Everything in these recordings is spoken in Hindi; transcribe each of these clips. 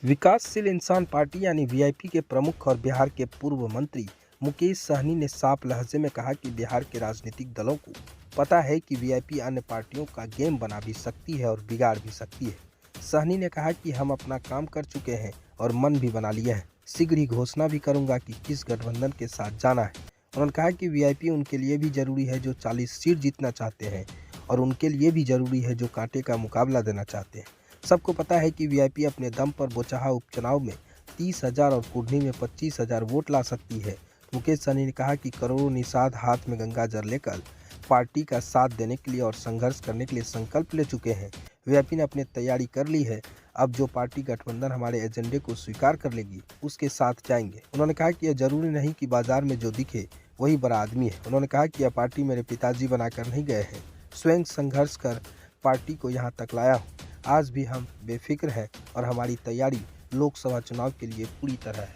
विकासशील इंसान पार्टी यानी वीआईपी के प्रमुख और बिहार के पूर्व मंत्री मुकेश सहनी ने साफ लहजे में कहा कि बिहार के राजनीतिक दलों को पता है कि वीआईपी अन्य पार्टियों का गेम बना भी सकती है और बिगाड़ भी सकती है। सहनी ने कहा कि हम अपना काम कर चुके हैं और मन भी बना लिए हैं। शीघ्र ही घोषणा भी करूंगा कि किस गठबंधन के साथ जाना है। उन्होंने कहा कि वीआईपी उनके लिए भी जरूरी है जो 40 सीट जीतना चाहते हैं और उनके लिए भी जरूरी है जो कांटे का मुकाबला देना चाहते हैं। सबको पता है कि वीआईपी अपने दम पर बोचहा उपचुनाव में 30,000 और कुढ़नी में 25,000 वोट ला सकती है। मुकेश सहनी ने कहा कि करोड़ों निषाद हाथ में गंगा जल लेकर पार्टी का साथ देने के लिए और संघर्ष करने के लिए संकल्प ले चुके हैं। वीआईपी ने अपनी तैयारी कर ली है। अब जो पार्टी गठबंधन हमारे एजेंडे को स्वीकार कर लेगी उसके साथ जाएंगे। उन्होंने कहा कि यह जरूरी नहीं कि बाजार में जो दिखे वही बड़ा आदमी है। उन्होंने कहा कि यह पार्टी मेरे पिताजी बनाकर नहीं गए हैं, स्वयं संघर्ष कर पार्टी को यहाँ तक लाया हूँ। आज भी हम बेफिक्र हैं और हमारी तैयारी लोकसभा चुनाव के लिए पूरी तरह है।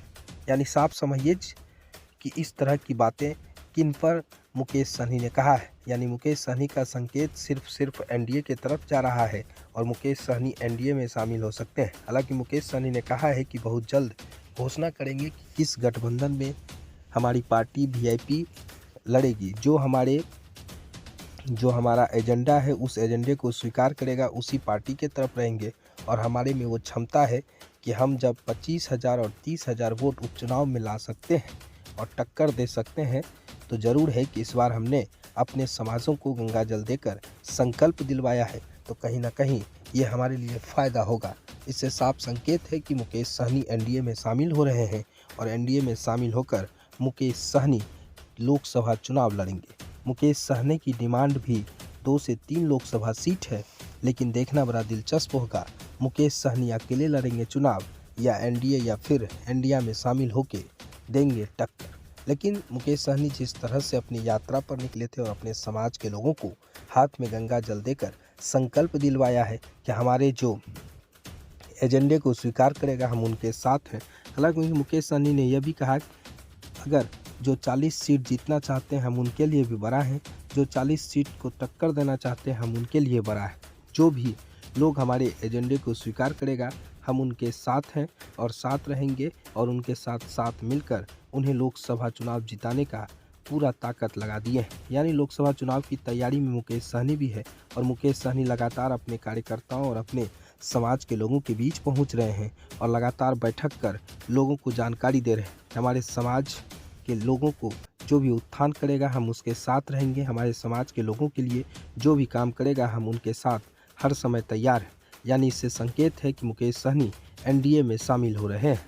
यानी साफ समझिए कि इस तरह की बातें किन पर मुकेश सहनी ने कहा है। यानी मुकेश सहनी का संकेत सिर्फ एनडीए की तरफ जा रहा है और मुकेश सहनी एनडीए में शामिल हो सकते हैं। हालांकि मुकेश सहनी ने कहा है कि बहुत जल्द घोषणा करेंगे कि किस गठबंधन में हमारी पार्टी वीआईपी लड़ेगी। जो हमारा एजेंडा है उस एजेंडे को स्वीकार करेगा उसी पार्टी के तरफ रहेंगे और हमारे में वो क्षमता है कि हम जब 25,000 और 30,000 वोट उपचुनाव में ला सकते हैं और टक्कर दे सकते हैं तो ज़रूर है कि इस बार हमने अपने समाजों को गंगा जल देकर संकल्प दिलवाया है, तो कहीं ना कहीं ये हमारे लिए फ़ायदा होगा। इससे साफ संकेत है कि मुकेश सहनी एनडीए में शामिल हो रहे हैं और एनडीए में शामिल होकर मुकेश सहनी लोकसभा चुनाव लड़ेंगे। मुकेश सहनी की डिमांड भी 2 से 3 लोकसभा सीट है, लेकिन देखना बड़ा दिलचस्प होगा मुकेश सहनी अकेले लड़ेंगे चुनाव या एनडीए या फिर एनडीए में शामिल होकर देंगे टक्कर। लेकिन मुकेश सहनी जिस तरह से अपनी यात्रा पर निकले थे और अपने समाज के लोगों को हाथ में गंगा जल देकर संकल्प दिलवाया है कि हमारे जो एजेंडे को स्वीकार करेगा हम उनके साथ हैं। हालांकि मुकेश सहनी ने यह भी कहा अगर जो 40 सीट जीतना चाहते हैं हम उनके लिए भी बड़ा है, जो 40 सीट को टक्कर देना चाहते हैं हम उनके लिए बड़ा है। जो भी लोग हमारे एजेंडे को स्वीकार करेगा हम उनके साथ हैं और साथ रहेंगे और उनके साथ मिलकर उन्हें लोकसभा चुनाव जिताने का पूरा ताकत लगा दिए हैं। यानी लोकसभा चुनाव की तैयारी में मुकेश सहनी भी है और मुकेश सहनी लगातार अपने कार्यकर्ताओं और अपने समाज के लोगों के बीच पहुंच रहे हैं और लगातार बैठक कर लोगों को जानकारी दे रहे हैं। हमारे समाज के लोगों को जो भी उत्थान करेगा हम उसके साथ रहेंगे। हमारे समाज के लोगों के लिए जो भी काम करेगा हम उनके साथ हर समय तैयार हैं। यानी इससे संकेत है कि मुकेश सहनी एनडीए में शामिल हो रहे हैं।